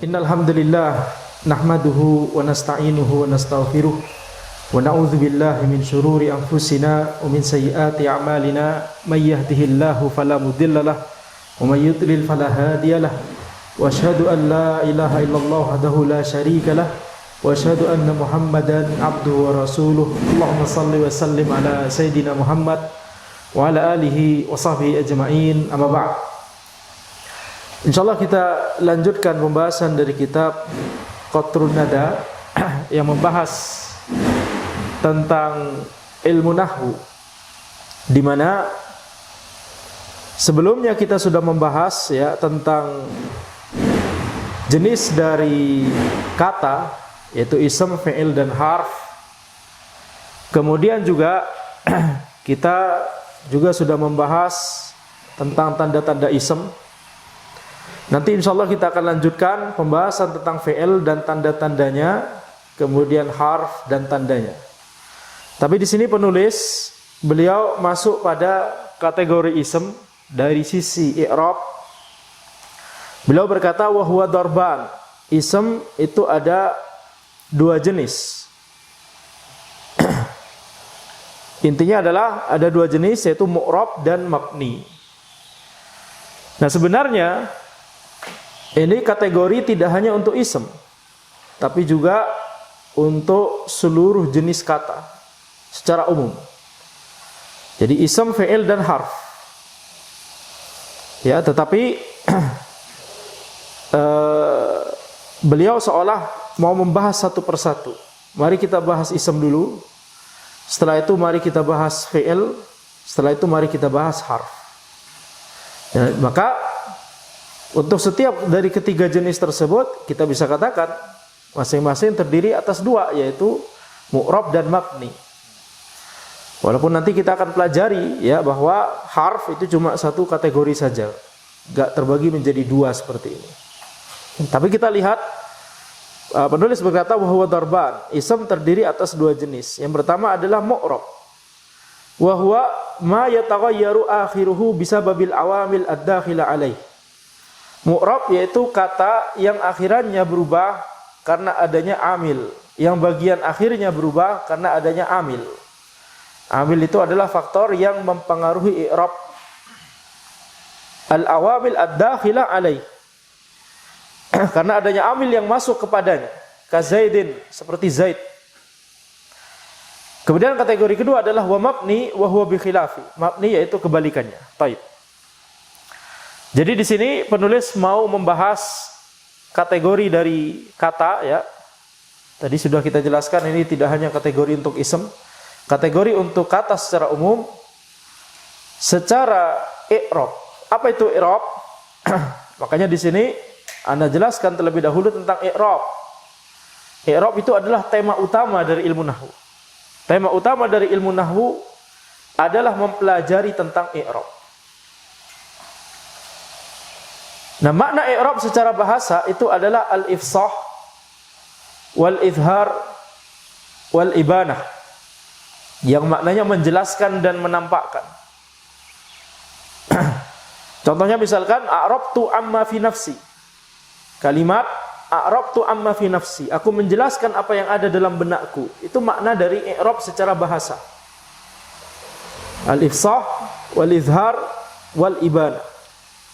Innal hamdalillah nahmaduhu wa nasta'inuhu wa nastaghfiruh wa na'udzu billahi min shururi anfusina wa min sayyiati a'malina may yahdihillahu fala mudilla lahu wa may yudlil fala hadiya lahu wa asyhadu an la ilaha illallah wahdahu la syarika lahu wa asyhadu anna Muhammadan abduhu wa rasuluh. Allahumma shalli wa sallim ala sayidina Muhammad wa ala alihi wa sahbihi ajma'in. Amma ba'd. Insyaallah kita lanjutkan pembahasan dari kitab Qatrun Nada yang membahas tentang ilmu nahwu, di mana sebelumnya kita sudah membahas ya tentang jenis dari kata, yaitu ism, fi'il dan harf. Kemudian juga kita juga sudah membahas tentang tanda-tanda ism. Nanti insyaallah kita akan lanjutkan pembahasan tentang fi'il dan tanda-tandanya, kemudian harf dan tandanya. Tapi di sini penulis beliau masuk pada kategori ism dari sisi i'rab. Beliau berkata wa huwa darban. Ism itu ada dua jenis. Intinya adalah ada dua jenis, yaitu mu'rab dan mabni. Nah, sebenarnya ini kategori tidak hanya untuk ism, tapi juga untuk seluruh jenis kata secara umum. Jadi ism, fi'il dan harf. Ya, tetapi beliau seolah mau membahas satu persatu. Mari kita bahas ism dulu. Setelah itu mari kita bahas fi'il. Setelah itu mari kita bahas harf. Ya, maka untuk setiap dari ketiga jenis tersebut kita bisa katakan masing-masing terdiri atas dua, yaitu mu'rab dan mabni. Walaupun nanti kita akan pelajari ya bahwa harf itu cuma satu kategori saja, gak terbagi menjadi dua seperti ini. Tapi kita lihat penulis berkata bahwa darban, ism terdiri atas dua jenis. Yang pertama adalah mu'rab, wa huwa ma yataghayyaru akhiruhu bisababil awamil ad-dakhila alaih. Mu'rab yaitu kata yang akhirannya berubah karena adanya amil, yang bagian akhirnya berubah karena adanya amil. Amil itu adalah faktor yang mempengaruhi i'rab. Al-awamil ad-dakhila alaih, karena adanya amil yang masuk kepadanya. Ka Zaidin, seperti Zaid. Kemudian kategori kedua adalah wa mabni wa huwa bi khilafi. Mabni yaitu kebalikannya. Taib. Jadi di sini penulis mau membahas kategori dari kata ya. Tadi sudah kita jelaskan ini tidak hanya kategori untuk ism, kategori untuk kata secara umum, secara i'rab. Apa itu i'rab? Makanya di sini Anda jelaskan terlebih dahulu tentang i'rab. I'rab itu adalah tema utama dari ilmu nahwu. Tema utama dari ilmu nahwu adalah mempelajari tentang i'rab. Nah, makna i'rab secara bahasa itu adalah al-ifsah wal izhar wal ibanah, yang maknanya menjelaskan dan menampakkan. Contohnya misalkan a'rabtu amma fi nafsi. Kalimat a'rabtu amma fi nafsi, aku menjelaskan apa yang ada dalam benakku. Itu makna dari i'rab secara bahasa. Al-ifsah wal izhar wal ibanah.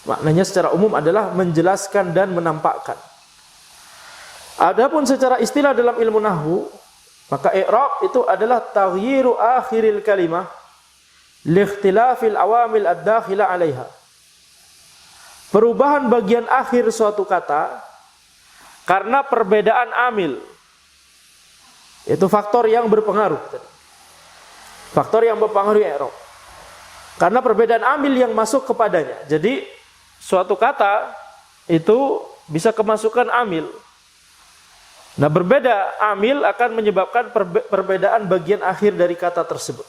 Maknanya secara umum adalah menjelaskan dan menampakkan. Adapun secara istilah dalam ilmu nahwu, maka i'rab itu adalah taghyiru akhiril kalimah li ikhtilafil awamil ad-dakhila 'alaiha. Perubahan bagian akhir suatu kata karena perbedaan amil. Itu faktor yang berpengaruh. Faktor yang mempengaruhi i'rab. Karena perbedaan amil yang masuk kepadanya. Jadi suatu kata itu bisa kemasukan amil. Nah, berbeda amil akan menyebabkan perbedaan bagian akhir dari kata tersebut.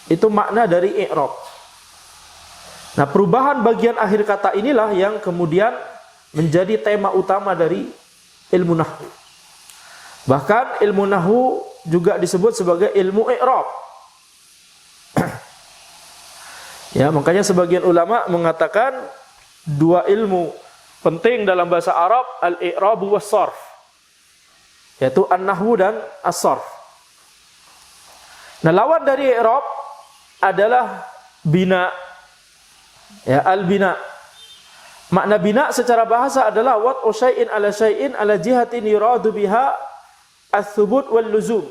Itu makna dari i'rab. Nah, perubahan bagian akhir kata inilah yang kemudian menjadi tema utama dari ilmu nahwu. Bahkan ilmu nahwu juga disebut sebagai ilmu i'rab. Ya, makanya sebagian ulama mengatakan dua ilmu penting dalam bahasa Arab al-i'rab was sarf, yaitu an-nahwu dan as-sarf. Nah, lawan dari i'rab adalah bina. Ya, al-bina. Makna bina secara bahasa adalah wat'u syai'in ala jihatin yuradu biha ats-tsubut wal luzum.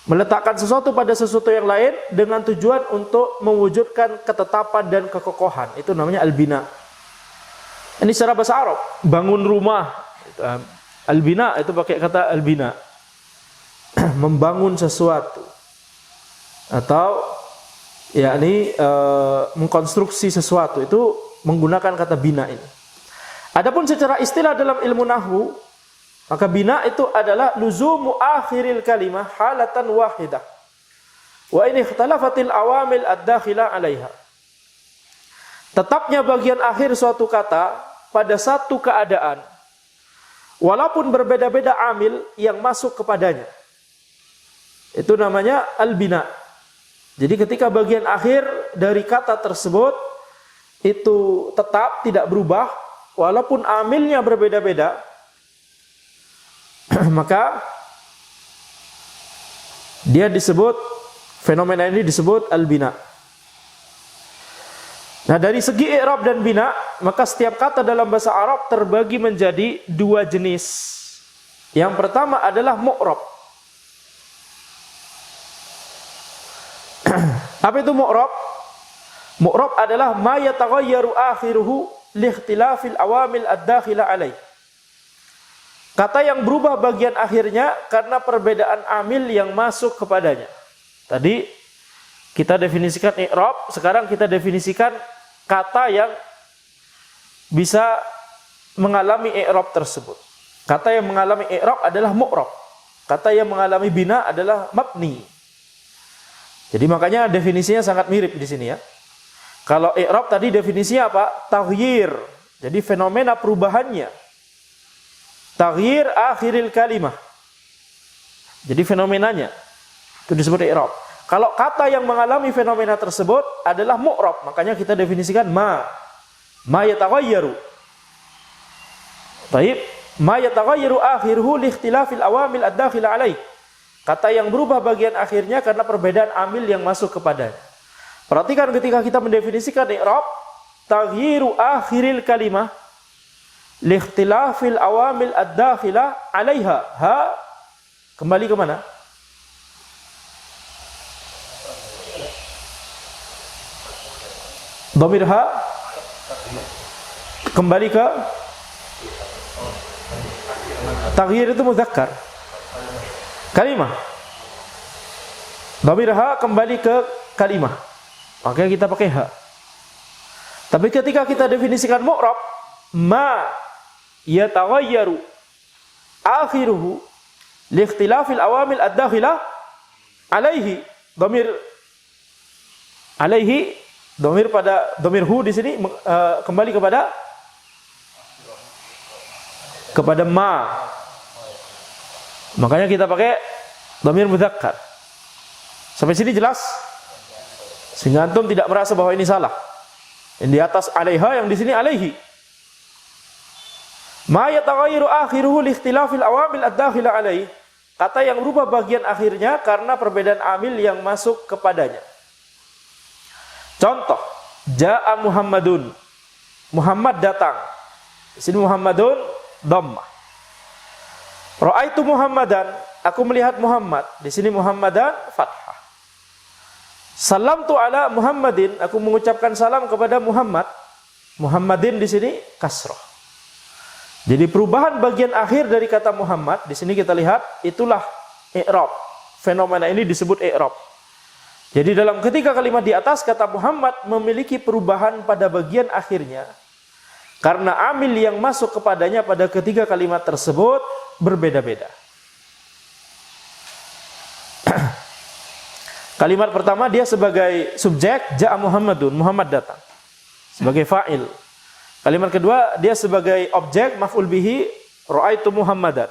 Meletakkan sesuatu pada sesuatu yang lain dengan tujuan untuk mewujudkan ketetapan dan kekokohan. Itu namanya al-bina. Ini secara bahasa Arab. Bangun rumah. Al-bina itu pakai kata al-bina. Membangun sesuatu. Atau yakni mengkonstruksi sesuatu. Itu menggunakan kata bina ini. Adapun secara istilah dalam ilmu nahwu, maka bina itu adalah luzumu akhiril kalimah halatan wahidah. Wa in ikhtalafatil awamil ad-dakhilah 'alaiha. Tetapnya bagian akhir suatu kata pada satu keadaan walaupun berbeda-beda amil yang masuk kepadanya. Itu namanya al-bina. Jadi ketika bagian akhir dari kata tersebut itu tetap tidak berubah walaupun amilnya berbeda-beda, maka dia disebut, fenomena ini disebut al-bina. Nah, dari segi i'rab dan bina, maka setiap kata dalam bahasa Arab terbagi menjadi dua jenis. Yang pertama adalah mu'rab. Apa itu mu'rab? Mu'rab adalah ma yataghayyaru akhiruhu li ikhtilafil awamil ad-dakhilah 'alaih. Kata yang berubah bagian akhirnya karena perbedaan amil yang masuk kepadanya. Tadi kita definisikan i'rab, sekarang kita definisikan kata yang bisa mengalami i'rab tersebut. Kata yang mengalami i'rab adalah mu'rab. Kata yang mengalami bina adalah mabni. Jadi makanya definisinya sangat mirip di sini ya. Kalau i'rab tadi definisinya apa? Taghyir. Jadi fenomena perubahannya. Taghyir akhiril kalimah. Jadi fenomenanya itu disebut i'rab. Kalau kata yang mengalami fenomena tersebut adalah mu'rab, makanya kita definisikan ma yataghayyaru. Baik, ma yataghayyaru akhiruhu li ikhtilafil awamil ad-dakhilah 'alaih. Kata yang berubah bagian akhirnya karena perbedaan amil yang masuk kepadanya. Perhatikan ketika kita mendefinisikan i'rab, taghyiru akhiril kalimah likhtilafil awamil ad-dakhilah 'alaiha. Ha kembali ke mana? Dhamir ha kembali ke taghyir itu mudzakkar. Kalimah. Dhamir ha kembali ke kalimah. Makanya kita pakai ha. Tapi ketika kita definisikan mu'rab, ma yataghayyaru akhiruhu li ikhtilafil awamil ad-dakhilah 'alaihi. Dhamir pada dhamir hu di sini kembali kepada ma. Makanya kita pakai dhamir mudzakkar. Sampai sini jelas? Sehingga antum tidak merasa bahwa ini salah. Yang di atas 'alaiha, yang di sini 'alaihi. Ma yataghayyaru akhiruhu li ikhtilafil awamil ad-dakhilah 'alaihi. Kata yang berubah bagian akhirnya karena perbedaan amil yang masuk kepadanya. Contoh, ja'a Muhammadun. Muhammad datang. Di sini Muhammadun dhammah. Ra'aitu Muhammadan, aku melihat Muhammad. Di sini Muhammadan fathah. Salamtu ala Muhammadin, aku mengucapkan salam kepada Muhammad. Muhammadin di sini kasrah. Jadi perubahan bagian akhir dari kata Muhammad, di sini kita lihat itulah i'rab. Fenomena ini disebut i'rab. Jadi dalam ketika kalimat di atas kata Muhammad memiliki perubahan pada bagian akhirnya karena amil yang masuk kepadanya pada ketiga kalimat tersebut berbeda-beda. Kalimat pertama dia sebagai subjek, ja'a Muhammadun, Muhammad datang. Sebagai fa'il. Kalimat kedua dia sebagai objek, maf'ul bihi, ra'aitu Muhammadan.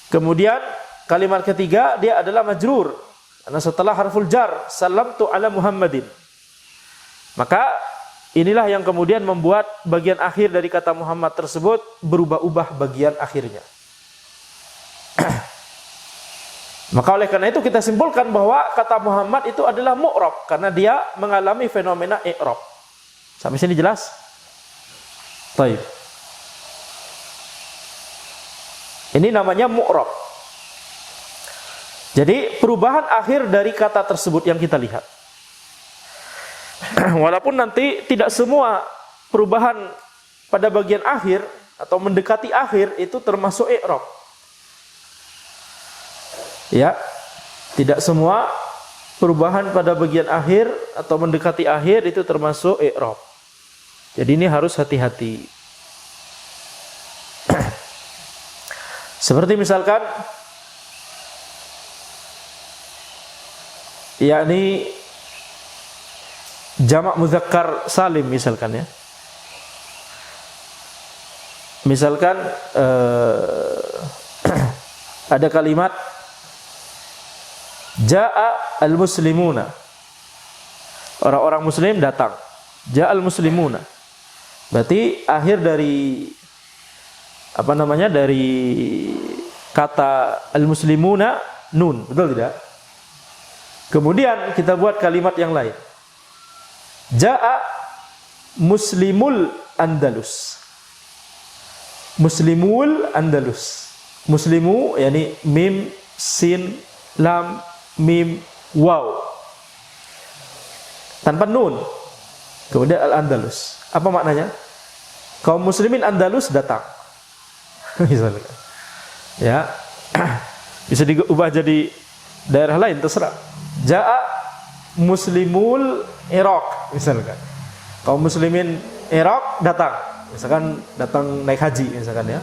Kemudian kalimat ketiga dia adalah majrur. Karena setelah harful jar, salamtu ala Muhammadin. Maka inilah yang kemudian membuat bagian akhir dari kata Muhammad tersebut berubah-ubah bagian akhirnya. Maka oleh karena itu kita simpulkan bahwa kata Muhammad itu adalah mu'rab karena dia mengalami fenomena i'rab. Sampai sini jelas? Baik. Ini namanya mu'rab. Jadi perubahan akhir dari kata tersebut yang kita lihat. Walaupun nanti tidak semua perubahan pada bagian akhir atau mendekati akhir itu termasuk i'rab. Ya, tidak semua perubahan pada bagian akhir atau mendekati akhir itu termasuk i'rab. Jadi ini harus hati-hati. Seperti misalkan yakni jamak muzakkar salim misalkan ya. Misalkan ada kalimat Ja'a al-muslimuna. Orang-orang muslim datang. Ja'a al-muslimuna. Berarti akhir dari dari kata al-muslimuna nun, betul tidak? Kemudian kita buat kalimat yang lain. Ja'a muslimul Andalus. Muslimul Andalus. Muslimu yakni mim sin lam mim waw tanpa nun, kemudian al-Andalus. Apa maknanya? Kaum muslimin Andalus datang. Misalnya, ya, bisa diubah jadi daerah lain terserah. Ja'a muslimul Iraq misalkan. Kaum muslimin Iraq datang. Misalkan datang naik haji misalkan ya.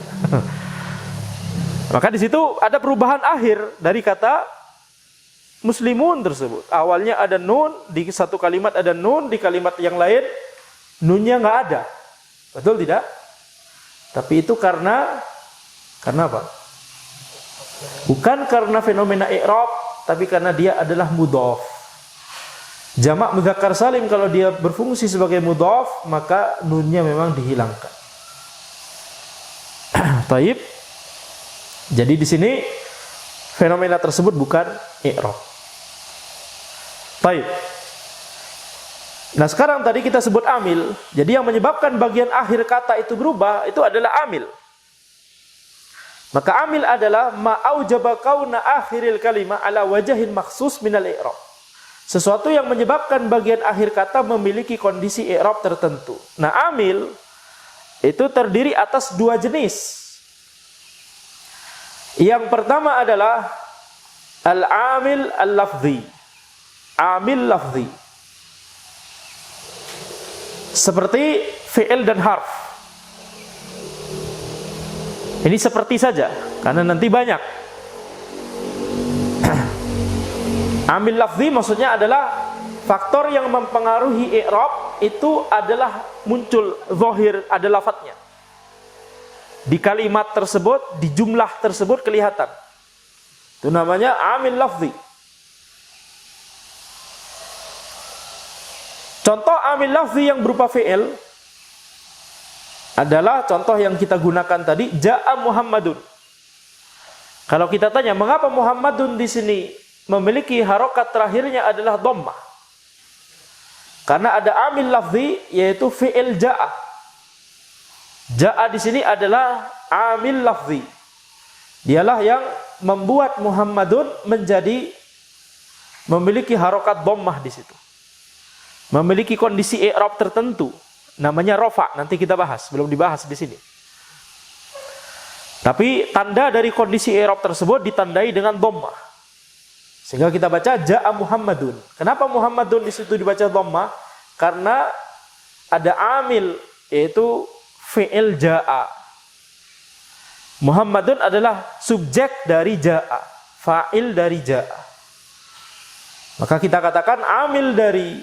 Maka di situ ada perubahan akhir dari kata muslimun tersebut. Awalnya ada nun, di satu kalimat ada nun, di kalimat yang lain nunnya nggak ada. Betul tidak? Tapi itu karena apa? Bukan karena fenomena i'rab, tapi karena dia adalah mudhaf. Jamak mudzakkar salim kalau dia berfungsi sebagai mudhaf, maka nunnya memang dihilangkan. Taib. Jadi di sini fenomena tersebut bukan i'rab. Baik. Nah sekarang tadi kita sebut amil. Jadi yang menyebabkan bagian akhir kata itu berubah itu adalah amil. Maka amil adalah ma'aujaba kauna akhiril kalimah ala wajahin maksus minal i'rab. Sesuatu yang menyebabkan bagian akhir kata memiliki kondisi i'rab tertentu. Nah amil itu terdiri atas dua jenis. Yang pertama adalah al-amil al-lafzi. Amil lafzi. Seperti fi'il dan harf. Ini seperti saja, karena nanti banyak. Amil lafzi maksudnya adalah faktor yang mempengaruhi i'rab itu adalah muncul zahir, ada lafadznya. Di kalimat tersebut, di jumlah tersebut kelihatan. Itu namanya amil lafzi. Contoh amil lafzi yang berupa fi'il adalah contoh yang kita gunakan tadi, Ja'a Muhammadun. Kalau kita tanya, mengapa Muhammadun di sini memiliki harokat terakhirnya adalah dhammah? Karena ada amil lafzi yaitu fi'il Ja'a. Ja'a di sini adalah amil lafzi. Dialah yang membuat Muhammadun menjadi memiliki harokat dhammah di situ. Memiliki kondisi i'rab tertentu, namanya rafa. Nanti kita bahas, belum dibahas di sini. Tapi tanda dari kondisi i'rab tersebut ditandai dengan dhammah. Sehingga kita baca Ja'a Muhammadun. Kenapa Muhammadun di situ dibaca dhammah? Karena ada amil yaitu fi'il Ja'a. Muhammadun adalah subjek dari Ja'a, fa'il dari Ja'a. Maka kita katakan amil dari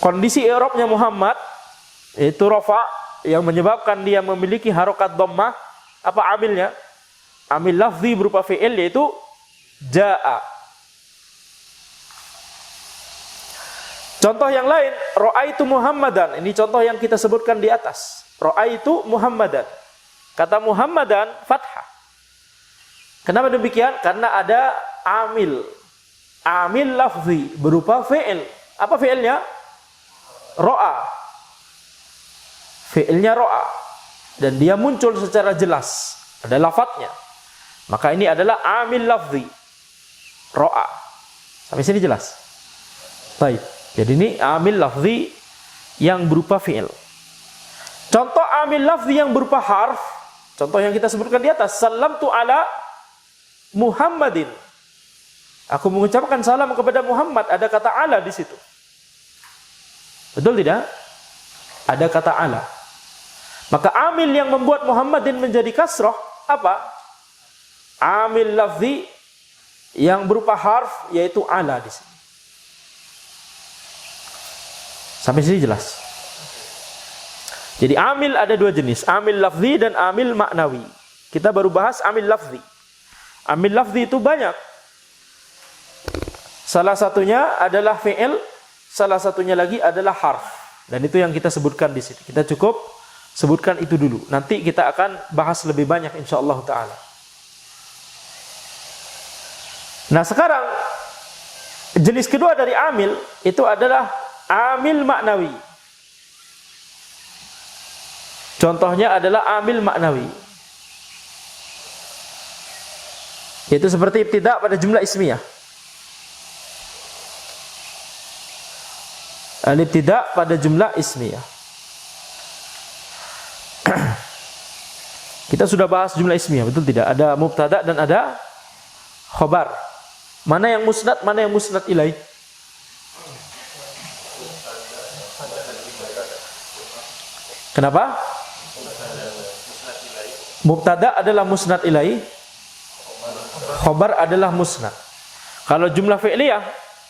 kondisi i'rabnya Muhammad yaitu rafa yang menyebabkan dia memiliki harokat dhammah. Apa amilnya? Amil lafzi berupa fi'il yaitu Ja'a. Contoh yang lain, ra'aitu Muhammadan. Ini contoh yang kita sebutkan di atas. Ra'aitu Muhammadan. Kata Muhammadan fathah. Kenapa demikian? Karena ada amil. Amil lafzi berupa fi'il. Apa fi'ilnya? Ra'a. Fi'ilnya ra'a. Dan dia muncul secara jelas. Ada lafadznya. Maka ini adalah amil lafzi. Ra'a. Sampai sini jelas? Baik. Jadi ini amil lafzi yang berupa fi'il. Contoh amil lafzi yang berupa harf. Contoh yang kita sebutkan di atas. Salamtu ala Muhammadin. Aku mengucapkan salam kepada Muhammad. Ada kata ala di situ. Betul tidak? Ada kata ala. Maka amil yang membuat Muhammadin menjadi kasroh apa? Amil lafzi yang berupa harf, yaitu ala di sini. Sampai sini jelas. Jadi amil ada dua jenis, amil lafzi dan amil maknawi. Kita baru bahas amil lafzi. Amil lafzi itu banyak. Salah satunya adalah fi'il, salah satunya lagi adalah harf. Dan itu yang kita sebutkan di sini. Kita cukup sebutkan itu dulu. Nanti kita akan bahas lebih banyak insyaallah taala. Nah, sekarang jenis kedua dari amil itu adalah amil maknawi. Contohnya adalah amil maknawi. Itu seperti ibtida pada jumlah ismiyah. Al-ibtida pada jumlah ismiyah. Kita sudah bahas jumlah ismiyah, betul tidak? Ada mubtada dan ada khobar. Mana yang musnad, mana yang musnad ilaih? Kenapa? Mubtada adalah musnad ilaih, khobar adalah musnad. Kalau jumlah fi'liyah,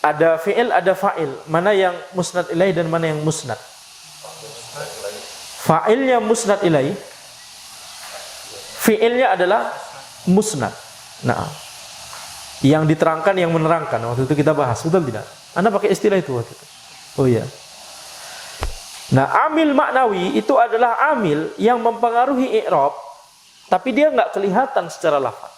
ada fi'il, ada fa'il. Mana yang musnad ilaih dan mana yang musnad? Fa'ilnya musnad ilaih, fi'ilnya adalah musnad. Nah, yang diterangkan, yang menerangkan. Waktu itu kita bahas, betul tidak? Anda pakai istilah itu waktu itu. Oh iya. Nah, amil maknawi itu adalah amil yang mempengaruhi i'rab, tapi dia nggak kelihatan secara lafaz.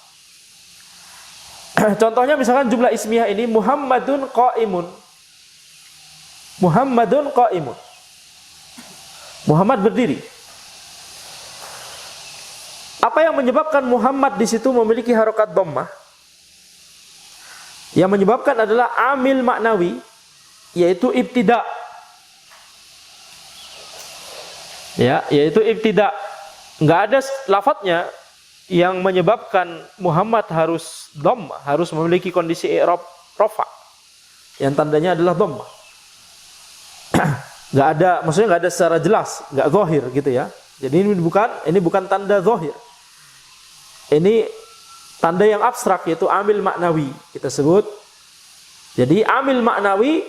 Contohnya misalkan jumlah ismiyah ini Muhammadun qaimun. Muhammadun qaimun. Muhammad berdiri. Apa yang menyebabkan Muhammad di situ memiliki harokat dhammah? Yang menyebabkan adalah amil maknawi, yaitu ibtida. Ya, yaitu ibtida. Enggak ada lafadznya yang menyebabkan Muhammad harus dhammah, harus memiliki kondisi i'rab rafa. Yang tandanya adalah dhammah. Enggak ada, maksudnya enggak ada secara jelas, enggak zahir gitu ya. Jadi ini bukan tanda zahir. Ini tanda yang abstrak, yaitu amil maknawi kita sebut. Jadi amil maknawi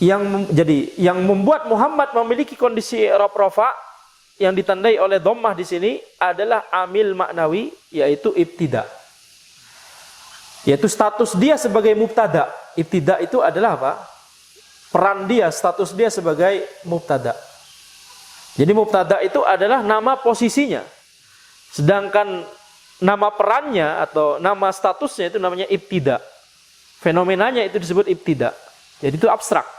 yang membuat Muhammad memiliki kondisi i'rab rafa yang ditandai oleh dhammah di sini adalah amil maknawi, yaitu ibtida. Yaitu status dia sebagai mubtada. Ibtida itu adalah apa? Peran dia, status dia sebagai mubtada. Jadi mubtada itu adalah nama posisinya. Sedangkan nama perannya atau nama statusnya itu namanya ibtida. Fenomenanya itu disebut ibtida. Jadi itu abstrak.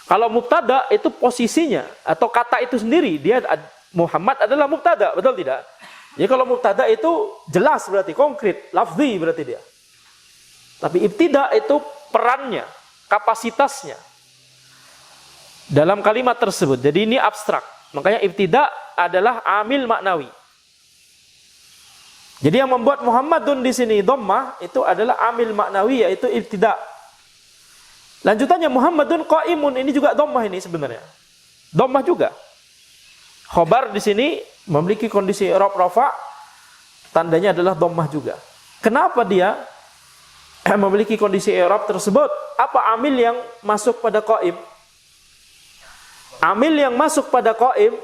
Kalau mubtada itu posisinya atau kata itu sendiri, dia Muhammad adalah mubtada, betul tidak? Jadi kalau mubtada itu jelas berarti konkret, lafzi berarti dia. Tapi ibtida itu perannya, kapasitasnya dalam kalimat tersebut. Jadi ini abstrak. Makanya ibtida adalah amil maknawi. Jadi yang membuat Muhammadun di sini dhammah itu adalah amil maknawi, yaitu ibtida. Lanjutannya Muhammadun qaimun, ini juga dhammah ini sebenarnya. Dhammah juga. Khobar di sini memiliki kondisi i'rab rafa, tandanya adalah dhammah juga. Kenapa dia memiliki kondisi i'rab tersebut? Apa amil yang masuk pada qaim? Amil yang masuk pada qaim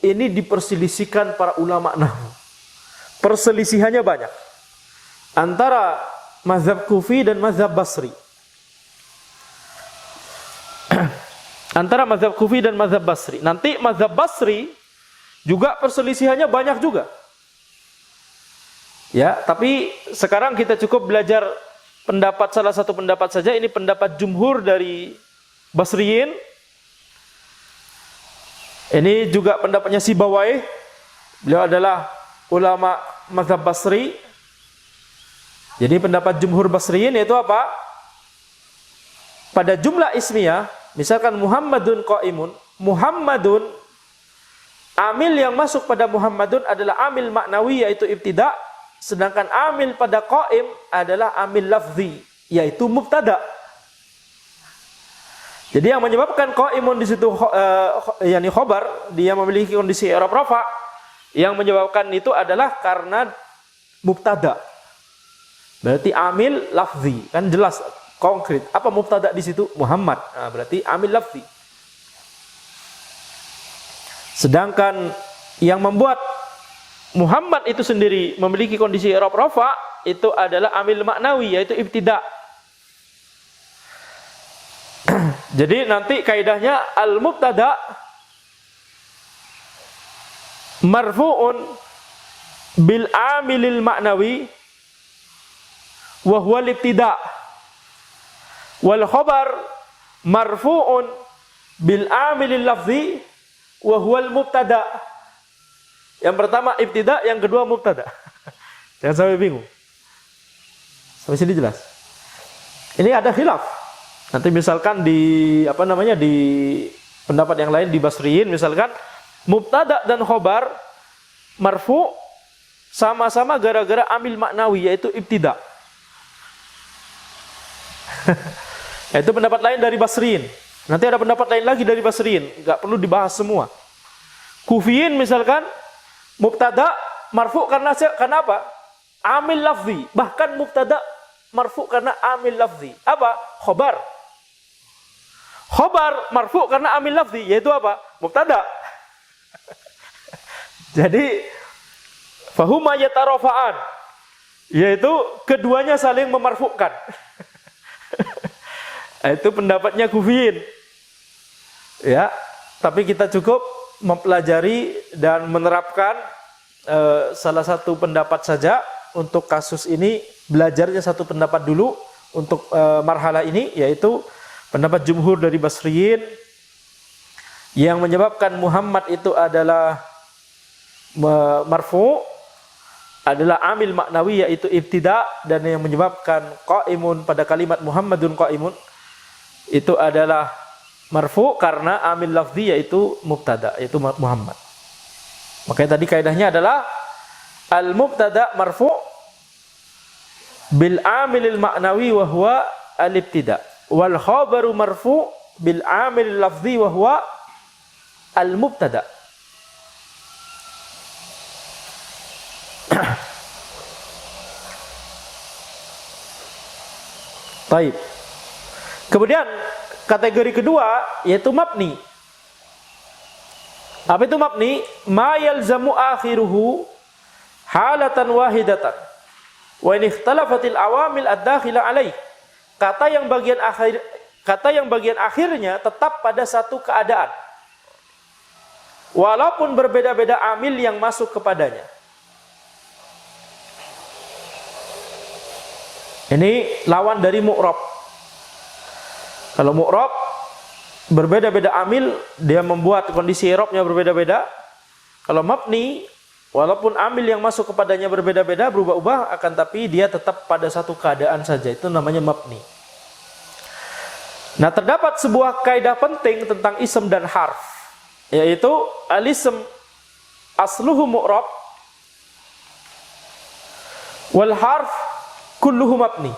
ini diperselisihkan para ulama nahwu. Perselisihannya banyak antara mazhab Kufi dan mazhab Basri. antara mazhab Kufi dan mazhab Basri. Nanti mazhab Basri juga perselisihannya banyak juga. Ya, tapi sekarang kita cukup belajar pendapat salah satu pendapat saja. Ini pendapat jumhur dari Basriyin. Ini juga pendapatnya Sibawayh. Beliau adalah ulama mazhab Basri. Jadi pendapat jumhur Basriyin yaitu apa? Pada jumlah ismiyah, misalkan Muhammadun qaimun, Muhammadun, amil yang masuk pada Muhammadun adalah amil maknawi yaitu ibtida, sedangkan amil pada qaim adalah amil lafzi yaitu mubtada. Jadi yang menyebabkan qaimun di situ yakni khobar, dia memiliki kondisi i'rab rafa, yang menyebabkan itu adalah karena mubtada. Berarti amil lafzi, kan jelas konkret. Apa mubtada di situ? Muhammad. Nah, berarti amil lafzi. Sedangkan yang membuat Muhammad itu sendiri memiliki kondisi i'rab rafa itu adalah amil maknawi yaitu ibtida. Jadi nanti kaidahnya al-mubtada marfu'un bil amilil maknawi wa huwa al-ibtida. Wal khabar marfu'un bil amilil lafzi wa huwa al-mubtada. Yang pertama ibtida, yang kedua mubtada. Jangan sampai bingung. Sampai sini jelas. Ini ada khilaf. Nanti misalkan di di pendapat yang lain di Basriyin misalkan mubtada dan khobar marfu sama-sama gara-gara amil maknawi yaitu ibtida. Itu pendapat lain dari Basriyin. Nanti ada pendapat lain lagi dari Basriyin, enggak perlu dibahas semua. Kufiyin misalkan mubtada marfu karena apa? Amil lafzi. Bahkan mubtada marfu karena amil lafzi. Apa? Khobar. Khobar marfu karena amil lafzi, yaitu apa? Mubtada. Jadi fahuma yatarafa'an, yaitu keduanya saling memarfukan. Itu pendapatnya Kufiyin. Ya, tapi kita cukup mempelajari dan menerapkan salah satu pendapat saja untuk kasus ini. Belajarnya satu pendapat dulu untuk marhalah ini, yaitu pendapat jumhur dari Basriyin yang menyebabkan Muhammad itu adalah marfu adalah amil maknawi yaitu ibtida, dan yang menyebabkan qaimun pada kalimat Muhammadun qaimun itu adalah marfu karena amil lafzi yaitu mubtada yaitu Muhammad. Makanya tadi kaidahnya adalah al mubtada marfu bil amilil maknawi wa huwa al ibtida, wal khabaru marfu bil amilil lafzi wa huwa al mubtada. Baik. Kemudian kategori kedua yaitu mabni. Apa itu mabni? Ma yalzamu akhiruhu halatan wahidatan wa in ikhtalafatil awamil ad-dakhila alaih. Kata yang bagian akhirnya tetap pada satu keadaan, walaupun berbeda-beda amil yang masuk kepadanya. Ini lawan dari mu'rab. Kalau mu'rab berbeda-beda amil, dia membuat kondisi i'rabnya berbeda-beda. Kalau mabni, walaupun amil yang masuk kepadanya berbeda-beda, berubah-ubah, akan tapi dia tetap pada satu keadaan saja. Itu namanya mabni. Nah, terdapat sebuah kaidah penting tentang ism dan harf, yaitu al-ism asluhu mu'rab wal harf kulluhu mabni.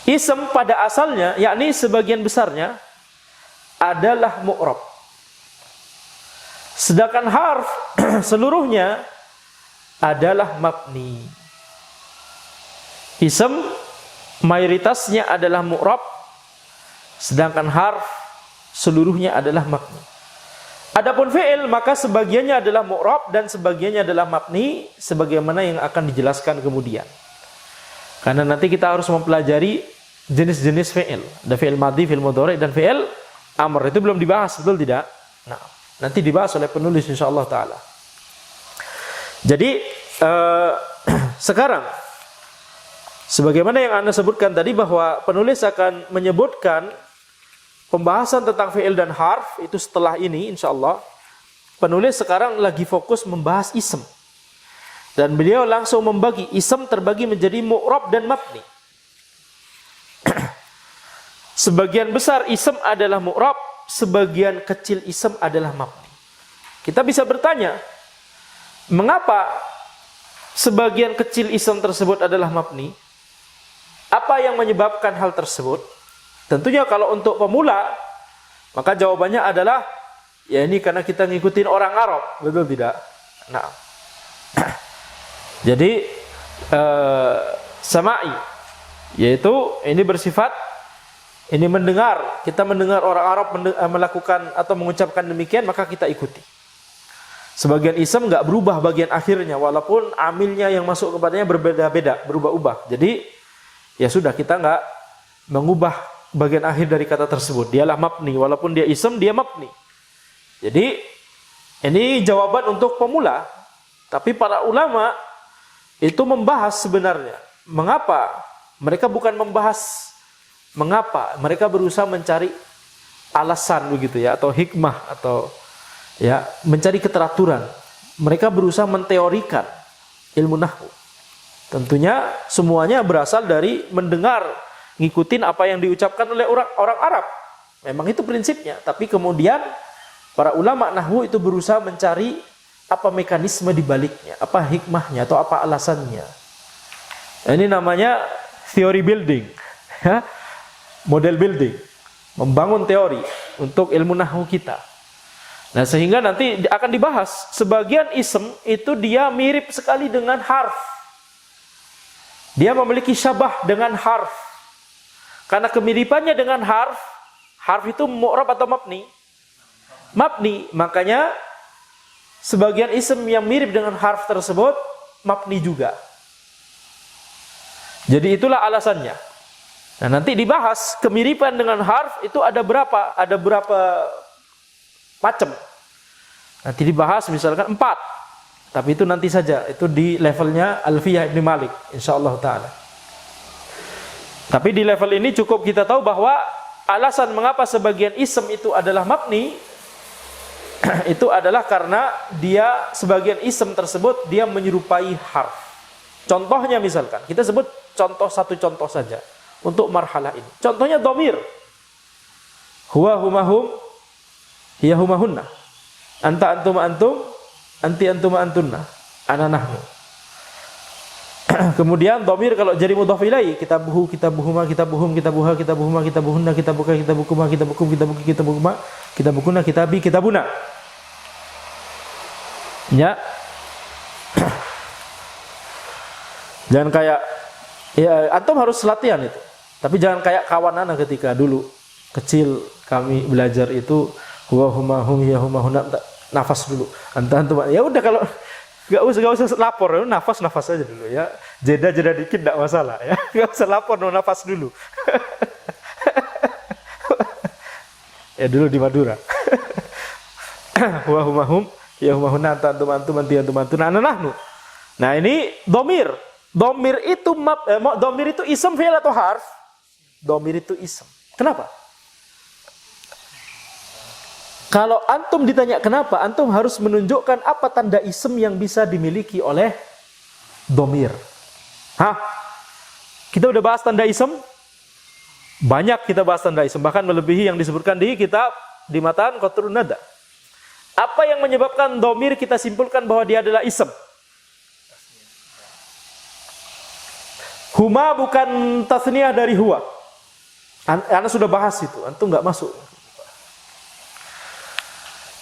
Ism pada asalnya, yakni sebagian besarnya adalah mu'rab. Sedangkan harf seluruhnya adalah mabni. Ism mayoritasnya adalah mu'rab, sedangkan harf seluruhnya adalah mabni. Adapun fi'il maka sebagiannya adalah mu'rab dan sebagiannya adalah mabni, sebagaimana yang akan dijelaskan kemudian. Karena nanti kita harus mempelajari jenis-jenis fi'il. Ada fi'il madhi, fi'il mudhari, dan fi'il amr. Itu belum dibahas, betul tidak? Nah, nanti dibahas oleh penulis insyaallah taala. Jadi sekarang sebagaimana yang Anda sebutkan tadi bahwa penulis akan menyebutkan pembahasan tentang fi'il dan harf itu setelah ini insyaallah. Penulis sekarang lagi fokus membahas ism. Dan beliau langsung membagi ism terbagi menjadi mu'rab dan mabni. Sebagian besar ism adalah mu'rab, sebagian kecil ism adalah mabni. Kita bisa bertanya, mengapa sebagian kecil ism tersebut adalah mabni? Apa yang menyebabkan hal tersebut? Tentunya kalau untuk pemula, maka jawabannya adalah, ya ini karena kita ngikutin orang Arab, betul tidak? Nah, jadi sama'i, yaitu ini bersifat, ini mendengar, kita mendengar orang Arab melakukan atau mengucapkan demikian, maka kita ikuti. Sebagian ism nggak berubah bagian akhirnya, walaupun amilnya yang masuk kepadanya berbeda-beda, berubah-ubah. Jadi ya sudah, kita nggak mengubah bagian akhir dari kata tersebut. Dialah mabni, walaupun dia ism, dia mabni. Jadi ini jawaban untuk pemula. Tapi para ulama itu membahas sebenarnya mengapa mereka bukan membahas mengapa, mereka berusaha mencari alasan begitu ya, atau hikmah, atau ya mencari keteraturan. Mereka berusaha menteorikan ilmu nahwu. Tentunya semuanya berasal dari mendengar, ngikutin apa yang diucapkan oleh orang Arab. Memang itu prinsipnya. Tapi kemudian para ulama nahwu itu berusaha mencari apa mekanisme di baliknya, apa hikmahnya atau apa alasannya. Ini namanya theory building, ya. Model building, membangun teori untuk ilmu nahwu kita. Nah, sehingga nanti akan dibahas sebagian ism itu dia mirip sekali dengan harf. Dia memiliki syabah dengan harf. Karena kemiripannya dengan harf, harf itu mu'rab atau mabni? Mabni, makanya sebagian ism yang mirip dengan harf tersebut mabni juga. Jadi itulah alasannya. Nah, nanti dibahas kemiripan dengan harf itu ada berapa? Ada berapa macam? Nanti dibahas misalkan 4. Tapi itu nanti saja, itu di levelnya Alfiyah Ibn Malik insyaallah taala. Tapi di level ini cukup kita tahu bahwa alasan mengapa sebagian ism itu adalah mabni itu adalah karena dia sebagian ism tersebut dia menyerupai harf. Contohnya misalkan, kita sebut satu contoh saja untuk marhalah ini. Contohnya dhamir. Huwa humahum, hiya humahunna. Anta antum antum, anti antum antunna. Ana nahnu. Kemudian dhamir kalau jadi mudhaf ilaih, kitabuhu, kitabuhuma, kitabuhum, kitabuha, kitabuhuma, kitabuhunna, kitabuka, kitabukuma, kitabukum, kitabuki, kitabukuma, kitabukuna, kitabi, kitabuna. Ya. Jangan kayak ya antum harus latihan itu. Tapi jangan kayak kawan anak ketika dulu kecil kami belajar itu huwa huma hum ya huma hunna, nafas dulu. Antum ya udah, kalau enggak usah lapor, nafas aja dulu ya. Jeda dikit enggak masalah ya. Enggak usah lapor, nafas dulu. Ya dulu di Madura. Huwa huma hum ya huma hunna, antum antum anti antum antun ana nahnu. Nah, ini dhamir. Dhamir itu ism fi'il atau harf? Dhamir itu ism. Kenapa? Kalau antum ditanya kenapa, antum harus menunjukkan apa tanda ism yang bisa dimiliki oleh dhamir. Hah? Kita udah bahas tanda ism? Banyak kita bahas tanda ism, bahkan melebihi yang disebutkan di kitab di Matan Qatrun Nada. Apa yang menyebabkan dhamir kita simpulkan bahwa dia adalah ism? Huma bukan tasniyah dari huwa. Anda sudah bahas itu, antum nggak masuk.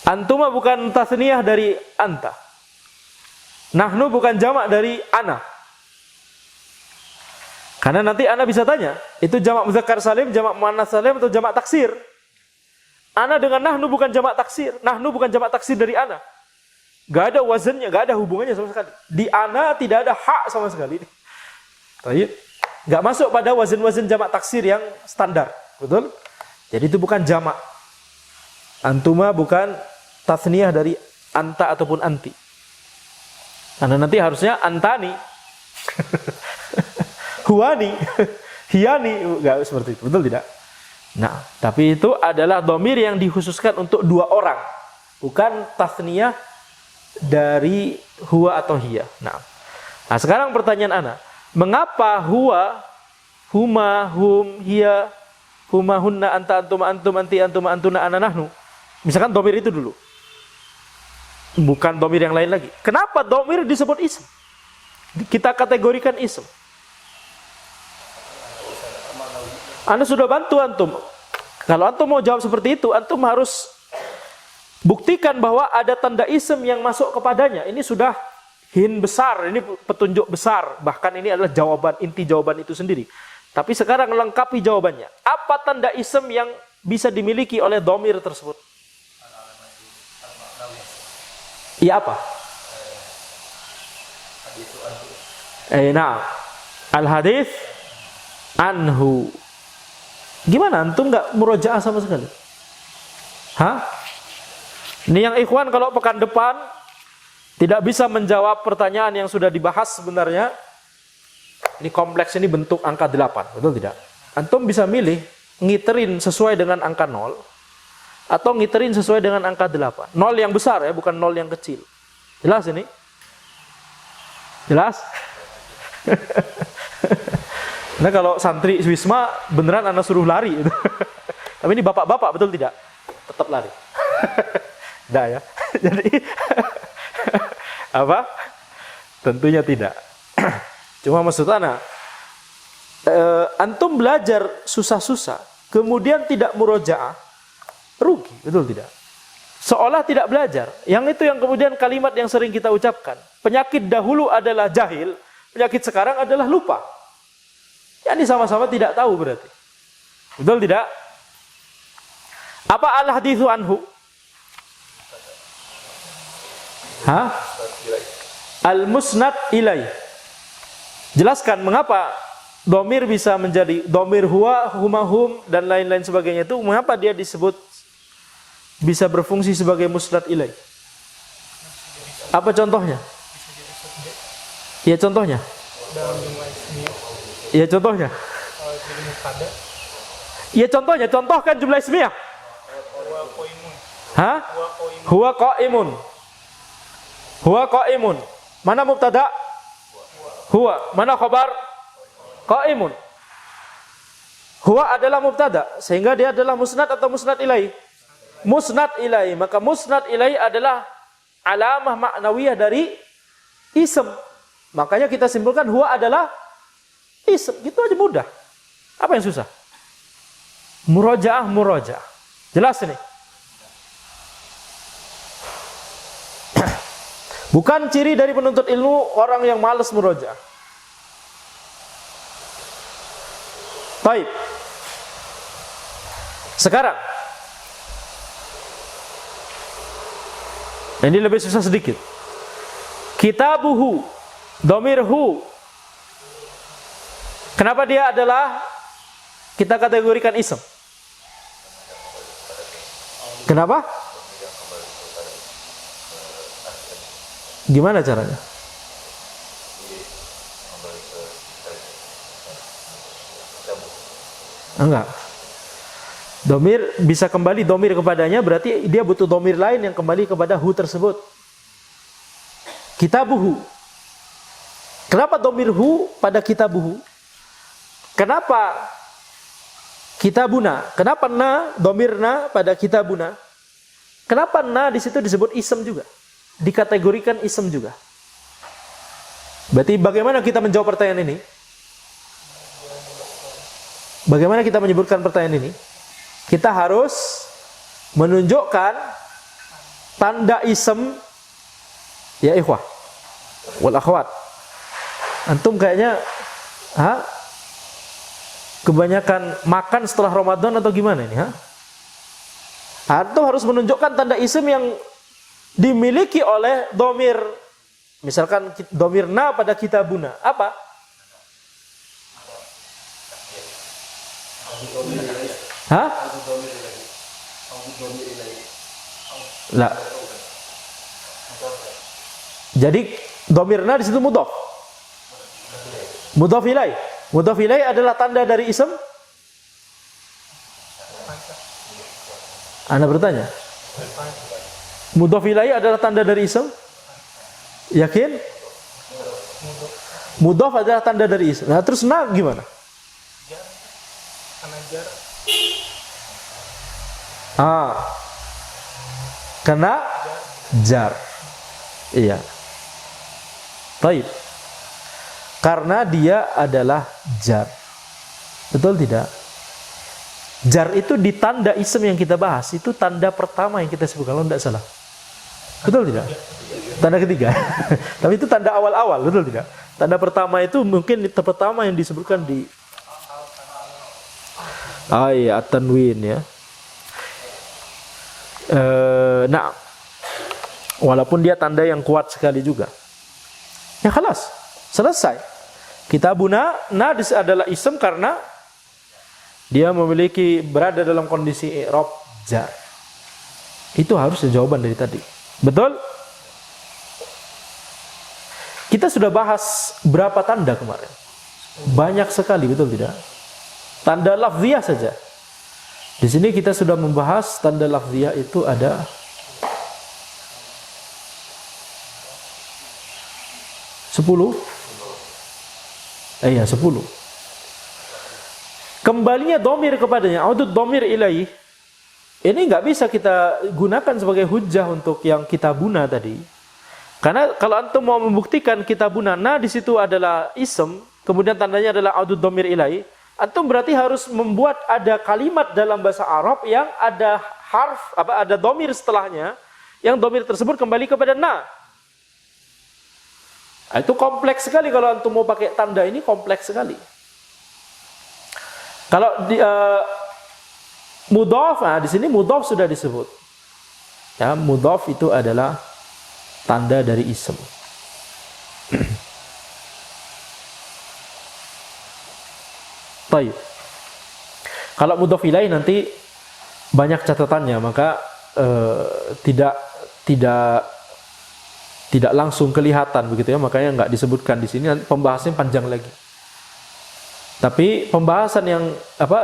Antuma bukan tasniyah dari anta. Nahnu bukan jamak dari ana. Karena nanti Anda bisa tanya, itu jamak muzakkar salim, jamak muannats salim, atau jamak taksir. Ana dengan nahnu bukan jamak taksir. Nahnu bukan jamak taksir dari ana. Gak ada wazannya, gak ada hubungannya sama sekali. Di ana tidak ada hak sama sekali. Baik, nggak masuk pada wazan-wazan jamak taksir yang standar, betul? Jadi itu bukan jamak. Antuma bukan tasniyah dari anta ataupun anti. Karena nanti harusnya antani. Huwani. Hiyani. Enggak seperti itu. Betul tidak? Nah, tapi itu adalah dhamir yang dikhususkan untuk dua orang. Bukan tasniyah dari huwa atau hiya. Nah, sekarang pertanyaan ana. Mengapa huwa, huma, hum, hiya, huma, hunna, anta, antum, antum, anti, antum, antuna, ana, nahnu. Misalkan dhamir itu dulu. Bukan dhamir yang lain lagi. Kenapa dhamir disebut ism? Kita kategorikan ism. Anda sudah bantu antum. Kalau antum mau jawab seperti itu, antum harus buktikan bahwa ada tanda ism yang masuk kepadanya. Ini sudah hin besar, ini petunjuk besar. Bahkan ini adalah jawaban, inti jawaban itu sendiri. Tapi sekarang lengkapi jawabannya. Apa tanda ism yang bisa dimiliki oleh dhamir tersebut? Iya apa? Nah, al-hadis anhu. Gimana? Antum nggak murojaah sama sekali? Hah? Ini yang ikhwan kalau pekan depan tidak bisa menjawab pertanyaan yang sudah dibahas sebenarnya. Ini kompleks, ini bentuk angka 8, betul tidak? Antum bisa milih ngiterin sesuai dengan angka 0 atau ngiterin sesuai dengan angka 8. 0 yang besar ya, bukan 0 yang kecil. Jelas ini? Jelas? Nah kalau santri Wisma beneran anak suruh lari. Tapi ini bapak-bapak betul tidak? Tetap lari. Tidak ya. Jadi apa? Tentunya tidak. Cuma maksud anak, antum belajar susah-susah, kemudian tidak murojaah, rugi, betul tidak? Seolah tidak belajar. Yang itu yang kemudian kalimat yang sering kita ucapkan. Penyakit dahulu adalah jahil, penyakit sekarang adalah lupa. Ini sama-sama tidak tahu berarti. Betul tidak? Apa al-hadithu anhu? Hah? Al-musnad ilai. Jelaskan mengapa dhamir bisa menjadi dhamir huwa, huma, hum dan lain-lain sebagainya itu, mengapa dia disebut bisa berfungsi sebagai musnad ilai? Apa contohnya? Ya contohnya. Ya contohnya. Ya contohnya, contohkan jumlah ismiyah. Hah? Huwa qaimun. Huwa qaimun. Mana mubtada? Huwa. Mana khabar? Qaimun. Huwa adalah mubtada, sehingga dia adalah musnad atau musnad ilai? Musnad ilai. Maka musnad ilai adalah alamah ma'nawiyah dari ism. Makanya kita simpulkan huwa adalah ism. Gitu aja mudah. Apa yang susah? Murojaah. Jelas ini? Bukan ciri dari penuntut ilmu orang yang malas murojaah. Baik. Sekarang ini lebih susah sedikit. Kitabuhu, dhamir hu. Kenapa dia adalah kita kategorikan ism? Kenapa? Gimana caranya? Enggak. Domir bisa kembali domir kepadanya, berarti dia butuh domir lain yang kembali kepada hu tersebut. Kitabuhu. Kenapa domir hu pada kitabuhu? Kenapa kitabuna? Kenapa na, domir na pada kitabuna? Kenapa na di situ disebut ism juga? Dikategorikan ism juga. Berarti bagaimana kita menjawab pertanyaan ini? Bagaimana kita menyebutkan pertanyaan ini? Kita harus menunjukkan tanda ism, ya ikhwah wal akhwat. Antum kayaknya kebanyakan makan setelah Ramadan atau gimana ini? Antum harus menunjukkan tanda ism yang dimiliki oleh domir. Misalkan domir na pada kitabuna. Apa? Lah. Jadi domirna di situ mudhaf. Mudhaf ilaih. Mudhaf ilaih adalah tanda dari ism. Anda bertanya. Mudhaf ilaih adalah tanda dari ism? Yakin? Mudhaf adalah tanda dari ism. Nah, terus na gimana? Karena jar. Iya. Baik. Karena dia adalah jar. Betul tidak? Jar itu di tanda ism yang kita bahas, itu tanda pertama yang kita sebut kalau tidak salah. Betul tidak? Tanda ketiga. Tapi itu tanda awal-awal, betul tidak? Tanda pertama itu mungkin pertama yang disebutkan di iya, at-tanwin ya. Nah, walaupun dia tanda yang kuat sekali juga. Ya khalas, selesai. Kitabuna, nadis adalah ism karena dia memiliki berada dalam kondisi i'rab jar. Itu harusnya jawaban dari tadi. Betul? Kita sudah bahas berapa tanda kemarin? Banyak sekali, betul tidak? Tanda lafziyah saja. Di sini kita sudah membahas tanda lafziyah itu ada 10. Iya, 10. Kembalinya domir kepadanya, audud domir ilaih. Ini nggak bisa kita gunakan sebagai hujjah untuk yang kitabuna tadi. Karena kalau antum mau membuktikan kitabuna, nah di situ adalah ism, kemudian tandanya adalah audud domir ilaih, antum berarti harus membuat ada kalimat dalam bahasa Arab yang ada harf, ada domir setelahnya, yang domir tersebut kembali kepada na. Itu kompleks sekali kalau antum mau pakai tanda ini, kompleks sekali. Kalau di mudhaf, di sini mudhaf sudah disebut. Ya, mudhaf itu adalah tanda dari ism. Baik. Kalau mudhaf ilaih nanti banyak catatannya, maka tidak langsung kelihatan begitu ya, makanya nggak disebutkan di sini. Pembahasannya panjang lagi. Tapi pembahasan yang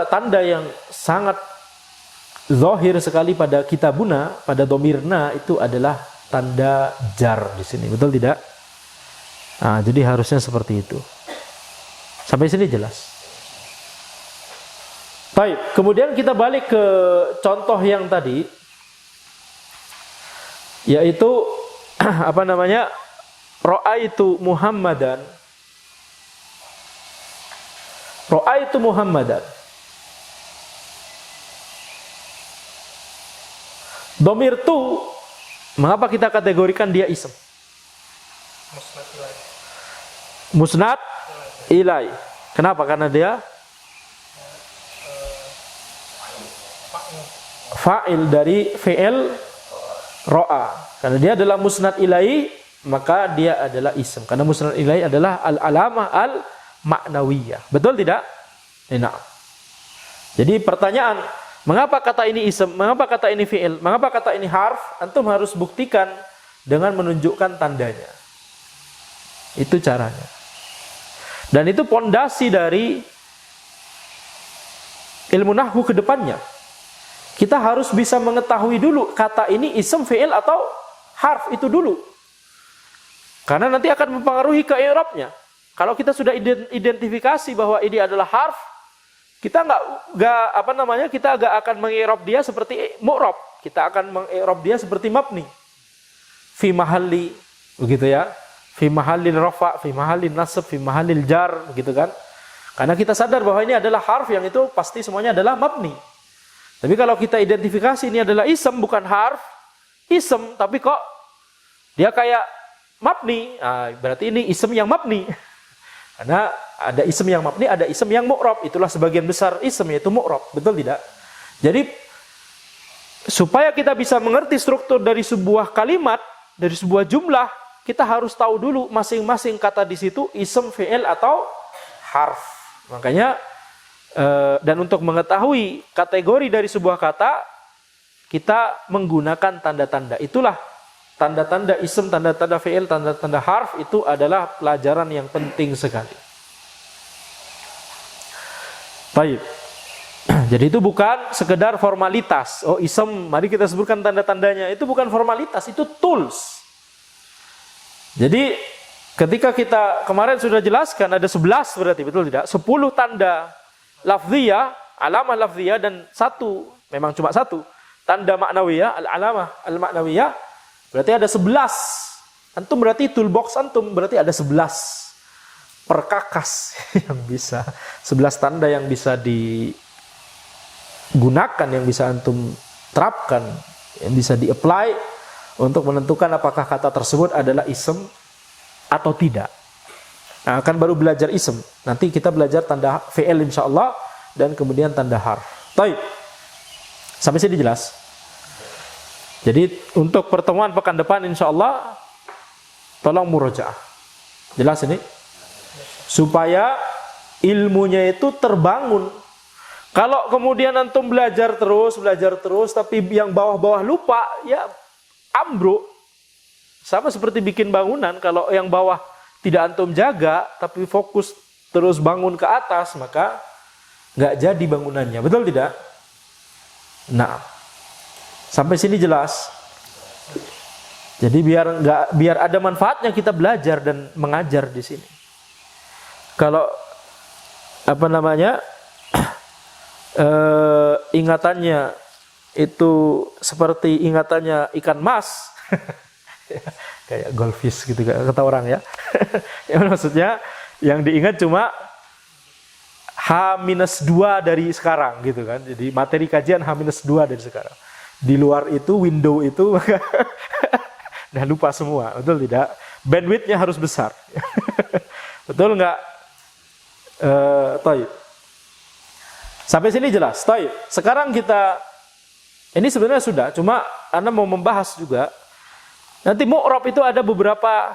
tanda yang sangat zahir sekali pada kitabuna, pada domirna itu adalah tanda jar di sini, betul tidak? Nah, jadi harusnya seperti itu. Sampai sini jelas. Baik, kemudian kita balik ke contoh yang tadi, yaitu Ra'aitu Muhammadan. Ra'aitu Muhammadan. Domir tu, mengapa kita kategorikan dia ism? Musnad ilai. Kenapa? Karena dia fa'il dari fi'il ro'a. Karena dia adalah musnad ilai, maka dia adalah ism. Karena musnad ilai adalah al-alamah al-ma'nawiyah. Betul tidak? Nah. Jadi pertanyaan, mengapa kata ini ism? Mengapa kata ini fi'il? Mengapa kata ini harf? Antum harus buktikan dengan menunjukkan tandanya. Itu caranya. Dan itu pondasi dari ilmu nahwu ke depannya. Kita harus bisa mengetahui dulu kata ini ism, fi'il atau harf itu dulu. Karena nanti akan mempengaruhi ke i'rabnya. Kalau kita sudah identifikasi bahwa ini adalah harf, kita kita agak akan mengi'rab dia seperti mu'rab. Kita akan mengi'rab dia seperti mabni. Fi mahalli, begitu ya. Fi mahallil rafa, fi mahallil nasab, fi mahallil jar, gitu kan. Karena kita sadar bahwa ini adalah harf yang itu pasti semuanya adalah mabni. Tapi kalau kita identifikasi ini adalah ism bukan harf, ism tapi kok dia kayak mabni, berarti ini ism yang mabni. Karena ada ism yang mabni, ada ism yang mu'rab. Itulah sebagian besar ism, yaitu mu'rab. Betul tidak? Jadi supaya kita bisa mengerti struktur dari sebuah kalimat, dari sebuah jumlah, kita harus tahu dulu masing-masing kata di situ ism, fi'il atau harf. Makanya dan untuk mengetahui kategori dari sebuah kata, kita menggunakan tanda-tanda. Itulah tanda-tanda ism, tanda-tanda fi'il, tanda-tanda harf itu adalah pelajaran yang penting sekali. Baik. Jadi itu bukan sekedar formalitas. Oh, ism, mari kita sebutkan tanda-tandanya. Itu bukan formalitas, itu tools. Jadi ketika kita kemarin sudah jelaskan ada 11 berarti, betul tidak? 10 tanda lafziyah, alamah lafziyah, dan satu, memang cuma satu, tanda maknawiyah, al-alamah al-maknawiyah, berarti ada 11. Antum berarti toolbox antum berarti ada 11 perkakas yang bisa, 11 tanda yang bisa digunakan, yang bisa antum terapkan, yang bisa di-apply untuk menentukan apakah kata tersebut adalah ism atau tidak. Nah, akan baru belajar ism. Nanti kita belajar tanda fi'il insyaallah dan kemudian tanda harf. Baik. Sampai sini jelas. Jadi untuk pertemuan pekan depan insyaallah tolong murojaah. Jelas ini? Supaya ilmunya itu terbangun. Kalau kemudian antum belajar terus tapi yang bawah-bawah lupa, ya ambruk. Sama seperti bikin bangunan, kalau yang bawah tidak antum jaga, tapi fokus terus bangun ke atas, maka nggak jadi bangunannya. Betul tidak? Nah, sampai sini jelas. Jadi biar ada manfaatnya kita belajar dan mengajar di sini. Kalau ingatannya itu seperti ingatannya ikan mas. Kayak goldfish gitu kata orang ya. Yang maksudnya yang diingat cuma H-2 dari sekarang gitu kan. Jadi materi kajian H-2 dari sekarang. Di luar itu, window itu udah lupa semua, betul tidak? Bandwidth-nya harus besar. Betul enggak? Taib. Sampai sini jelas. Taib. Sekarang kita, ini sebenarnya sudah, cuma Anda mau membahas juga. Nanti mu'rab itu ada beberapa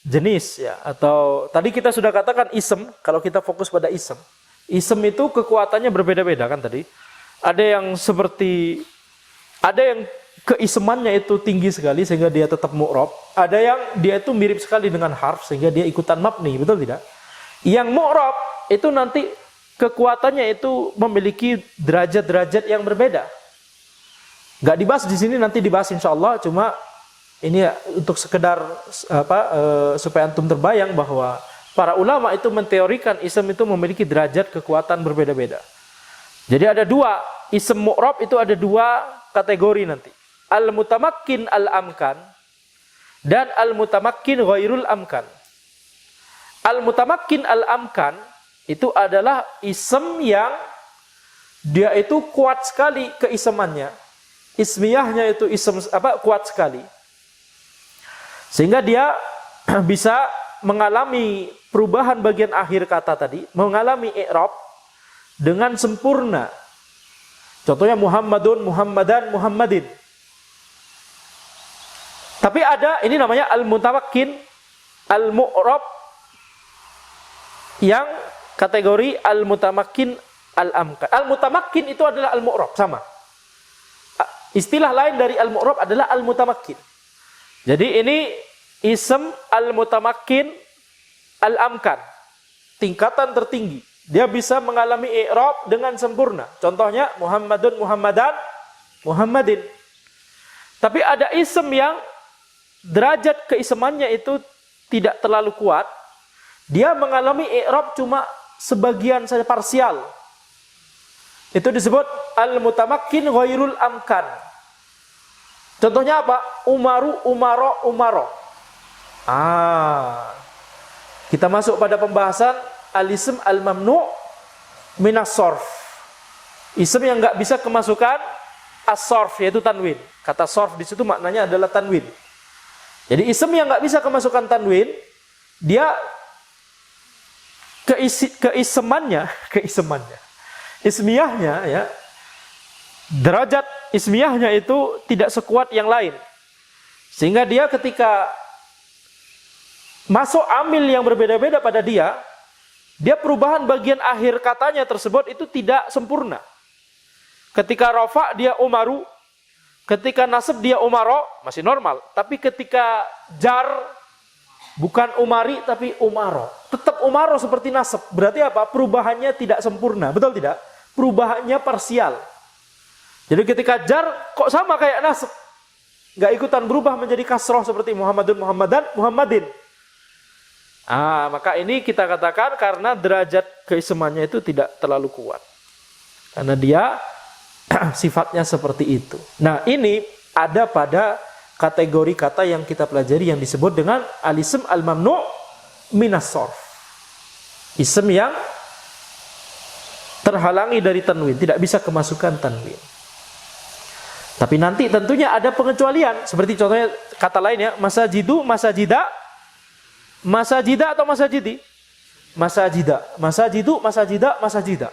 jenis ya, atau tadi kita sudah katakan ism. Kalau kita fokus pada ism, ism itu kekuatannya berbeda-beda kan tadi. Ada yang seperti, ada yang keisemannya itu tinggi sekali sehingga dia tetap mu'rab. Ada yang dia itu mirip sekali dengan harf sehingga dia ikutan mabni, betul tidak? Yang mu'rab itu nanti kekuatannya itu memiliki derajat-derajat yang berbeda. Gak dibahas di sini, nanti dibahas insyaallah. Cuma ini ya, untuk sekedar supaya antum terbayang bahwa para ulama itu menteorikan ism itu memiliki derajat kekuatan berbeda-beda. Jadi ada dua, ism mu'rab itu ada dua kategori nanti. Al-mutamakkin al-amkan dan al-mutamakkin ghairul amkan. Al-mutamakkin al-amkan itu adalah ism yang dia itu kuat sekali keisemannya. Ismiyahnya itu ism kuat sekali. Sehingga dia bisa mengalami perubahan bagian akhir kata tadi, mengalami i'rab dengan sempurna. Contohnya Muhammadun, Muhammadan, Muhammadin. Tapi ada, ini namanya al-mutamakkin, al-mu'rab, yang kategori al-mutamakkin al-amkan. Al-mutamakkin itu adalah al-mu'rab, sama. Istilah lain dari al-mu'rab adalah al-mutamakkin. Jadi ini ism al-mutamakkin al-amkan, tingkatan tertinggi. Dia bisa mengalami i'rab dengan sempurna. Contohnya Muhammadun, Muhammadan, Muhammadin. Tapi ada ism yang derajat keisemannya itu tidak terlalu kuat. Dia mengalami i'rab cuma sebagian saja, parsial. Itu disebut al-mutamakkin ghairul amkan. Contohnya apa? Umaru, umaro, umaro. Kita masuk pada pembahasan al-ism al-mamnu' minas sorf. Ism yang nggak bisa kemasukan as-sorf, yaitu tanwin. Kata sorf di situ maknanya adalah tanwin. Jadi ism yang nggak bisa kemasukan tanwin, dia keisemannya, ismiyahnya ya, derajat ismiyahnya itu tidak sekuat yang lain. Sehingga dia ketika masuk amil yang berbeda-beda pada dia perubahan bagian akhir katanya tersebut itu tidak sempurna. Ketika rafa dia umaru, Ketika nasab dia umaro, masih normal. Tapi ketika jar, bukan umari, tapi umaro. Tetap umaro seperti nasab. Berarti apa? Perubahannya tidak sempurna. Betul tidak? Perubahannya parsial. Jadi ketika jar, kok sama kayak nasab? Nggak ikutan berubah menjadi kasroh seperti Muhammadun, Muhammadan, Muhammadin. Maka ini kita katakan karena derajat keisemannya itu tidak terlalu kuat. Karena dia sifatnya seperti itu. Nah, ini ada pada kategori kata yang kita pelajari yang disebut dengan al-ism al-mamnu' minas sarf. Ism yang terhalangi dari tanwin, tidak bisa kemasukan tanwin. Tapi nanti tentunya ada pengecualian. Seperti contohnya kata lain ya, masajidu, masajida, masajida atau masajidi? Masajida, masajidu, masajida, masajida.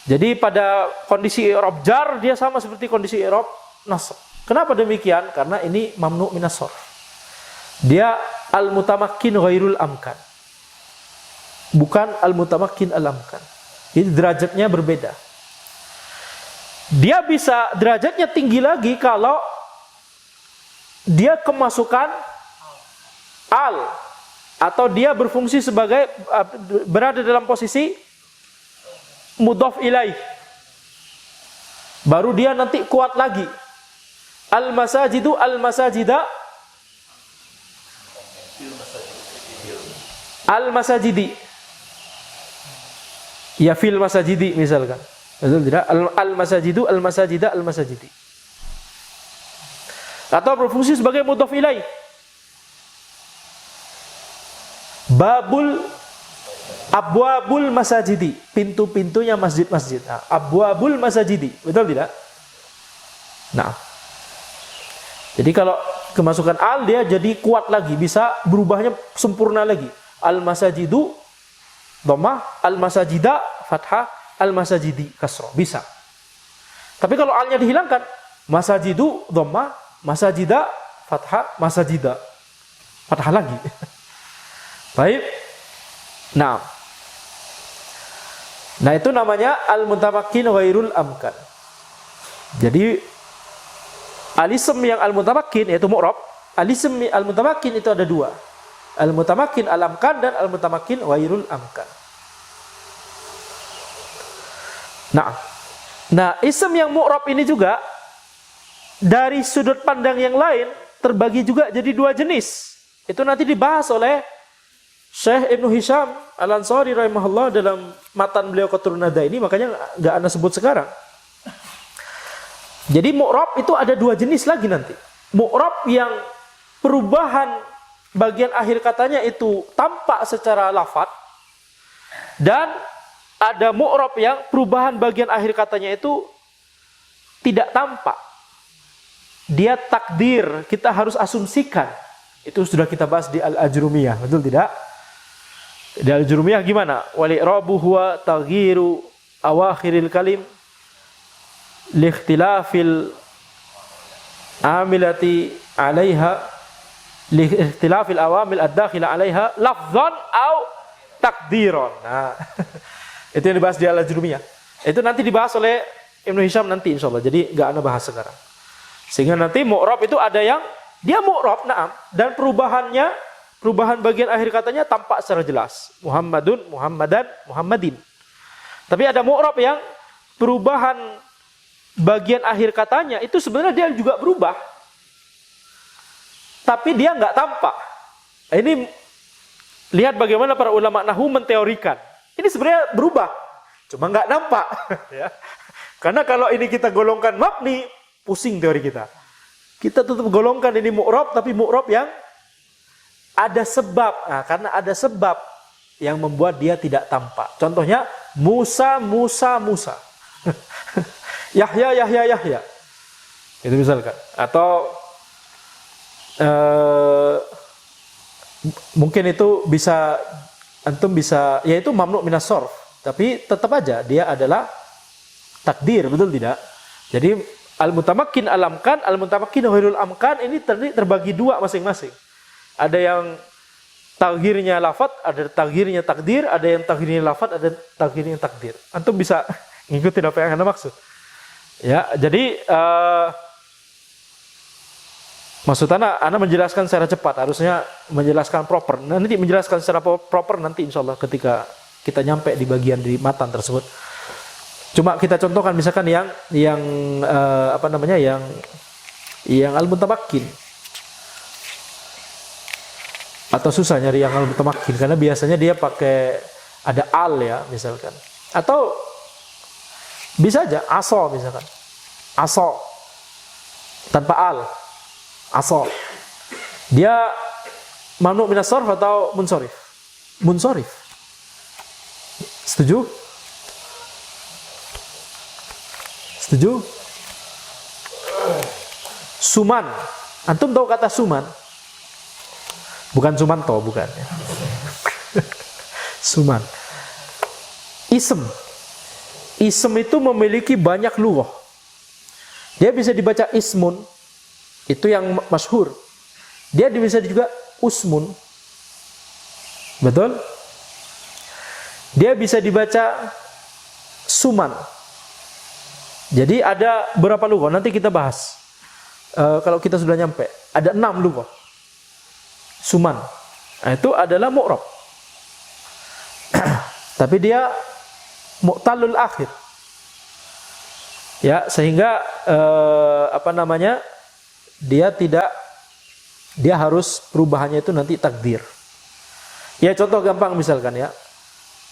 Jadi pada kondisi i'rab jar dia sama seperti kondisi i'rab nasab. Kenapa demikian? Karena ini mamnu' minas sarf. Dia al-mutamakkin ghairul amkan. Bukan al-mutamakkin al-amkan. Jadi derajatnya berbeda. Dia bisa derajatnya tinggi lagi kalau dia kemasukan al atau dia berfungsi sebagai berada dalam posisi mudhaf ilaih. Baru dia nanti kuat lagi. Al-masajidu al-masajida al-masajidi. Ya fil masajidi misalkan. Betul tidak? Al-masajidu al-masajida al-masajidi. Atau berfungsi sebagai mudhaf ilaih. Abwabul masajidi, pintu-pintunya masjid-masjid. Abwabul masajidi, betul tidak? Nah, jadi kalau kemasukan al dia jadi kuat lagi, bisa berubahnya sempurna lagi. Al masajidu dhammah, al masajida fathah, al masajidi kasrah, bisa. Tapi kalau alnya dihilangkan, masajidu dhammah, masajida fathah, masajida fathah lagi. Baik. Nah itu namanya al-mutamakkin ghairul amkan. Jadi al-ism yang al-mutamakkin yaitu mu'rab, al-ism al-mutamakkin itu ada dua. Al-mutamakkin al-amkan dan al-mutamakkin ghairul amkan. Nah ism yang mu'rab ini juga dari sudut pandang yang lain terbagi juga jadi dua jenis. Itu nanti dibahas oleh Syekh Ibnu Hisham Al-Ansari rahimahullah dalam matan beliau Qatrun Nada ini, makanya nggak ana sebut sekarang. Jadi mu'rab itu ada dua jenis lagi nanti. Mu'rab yang perubahan bagian akhir katanya itu tampak secara lafadz, dan ada mu'rab yang perubahan bagian akhir katanya itu tidak tampak. Dia takdir, kita harus asumsikan. Itu sudah kita bahas di Al-Ajrumiyah, betul tidak? Di Al-Jurumiyah gimana? Wal-i'rabu huwa taghyiru awakhiril kalim li ikhtilafil amilati 'alaiha li ikhtilafil awamil ad-dakhila 'alaiha lafdhan aw takdiran. Nah, itu yang dibahas di Al-Jurumiyah. Itu nanti dibahas oleh Ibnu Hisham nanti insyaallah. Jadi enggak ana bahas sekarang. Sehingga nanti mu'rab itu ada yang dia mu'rab, na'am, dan perubahan bagian akhir katanya tampak secara jelas. Muhammadun, Muhammadan, Muhammadin. Tapi ada mu'rab yang perubahan bagian akhir katanya itu sebenarnya dia juga berubah. Tapi dia nggak tampak. Ini lihat bagaimana para ulama nahwu menteorikan. Ini sebenarnya berubah, cuma nggak nampak. Ya. Karena kalau ini kita golongkan mabni, pusing teori kita. Kita tetap golongkan ini mu'rab, tapi mu'rab yang ada sebab. Nah, karena ada sebab yang membuat dia tidak tampak. Contohnya Musa, Musa, Musa. Yahya, Yahya, Yahya. Itu misalkan. Atau mungkin itu bisa antum bisa, yaitu mamnu' minas sarf. Tapi tetap aja dia adalah takdir, betul tidak? Jadi al-mutamakkin al-amkan, al-mutamakkin ghairul amkan ini terbagi dua masing-masing. Ada yang taghirnya lafadz, ada taghirnya takdir, ada yang taghirnya lafadz, ada taghirnya takdir. Antum bisa ngikutin apa yang Anda maksud. Ya, jadi maksud Ana menjelaskan secara cepat, harusnya menjelaskan proper. Nanti menjelaskan secara proper nanti insya Allah ketika kita nyampe di bagian di matan tersebut. Cuma kita contohkan misalkan yang al-mutamakkin. Atau susah nyari yang al-mutamakkin karena biasanya dia pakai ada al ya misalkan. Atau bisa aja aso misalkan. Aso tanpa al. Aso. Dia mamnu minas sarf atau munsharif? Munsharif. Setuju? Setuju? Suman. Antum tahu kata suman? Bukan Sumanto, bukan. Suman. Ism. Ism itu memiliki banyak lughah. Dia bisa dibaca ismun. Itu yang masyhur. Dia bisa juga usmun. Betul? Dia bisa dibaca suman. Jadi ada berapa lughah? Nanti kita bahas. Kalau kita sudah nyampe, ada 6 lughah. Suman. Nah, itu adalah mu'rab. Tapi dia mu'talul akhir. Ya, sehingga dia harus perubahannya itu nanti takdir. Ya contoh gampang misalkan ya.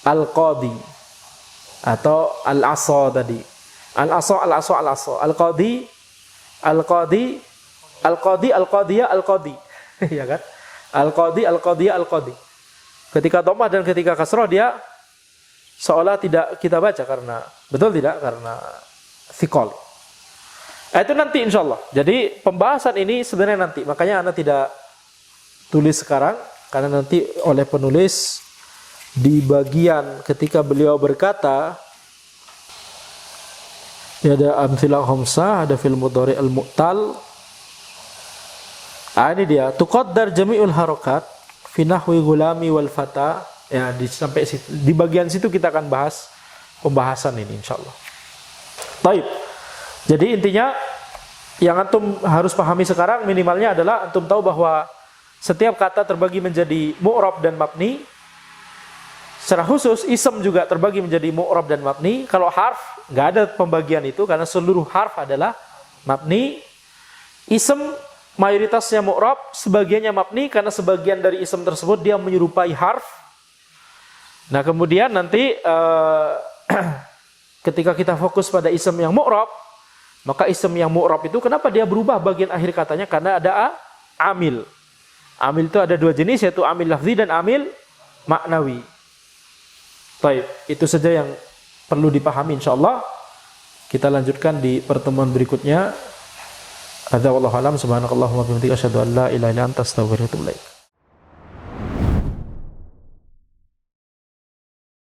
Al-qadi atau al-asa tadi. Al-asa. Al-qadi, al-qadiyah, al-qadi. Ya kan? Al-qadi, al-qadiyah, al-qadi. Ketika dhammah dan ketika kasrah dia seolah tidak kita baca karena betul tidak? Karena thiqal. Itu nanti insyaallah. Jadi pembahasan ini sebenarnya nanti. Makanya Anda tidak tulis sekarang karena nanti oleh penulis di bagian ketika beliau berkata ya ada amthilah khamsah, ada fil mudhari al-mu'tal. Ini dia tuqaddar jami'ul harakat fi nahwi gulami wal fata. Ya sampai situ, di bagian situ kita akan bahas pembahasan ini insyaallah. Baik. Jadi intinya yang antum harus pahami sekarang minimalnya adalah antum tahu bahwa setiap kata terbagi menjadi mu'rab dan mabni. Secara khusus ism juga terbagi menjadi mu'rab dan mabni. Kalau harf nggak ada pembagian itu karena seluruh harf adalah mabni. Ism mayoritasnya mu'rab, sebagiannya mabni karena sebagian dari ism tersebut dia menyerupai harf. Nah kemudian nanti ketika kita fokus pada ism yang mu'rab, maka ism yang mu'rab itu kenapa dia berubah bagian akhir katanya? Karena ada amil. Amil itu ada 2 jenis, yaitu amil lafzi dan amil maknawi. Baik, itu saja yang perlu dipahami insyaallah. Kita lanjutkan di pertemuan berikutnya. Hadza wallahu alam, subhanakallahumma wa bihamdika asyhadu an la ilaha illa anta astaghfiruka wa atubu ilaik.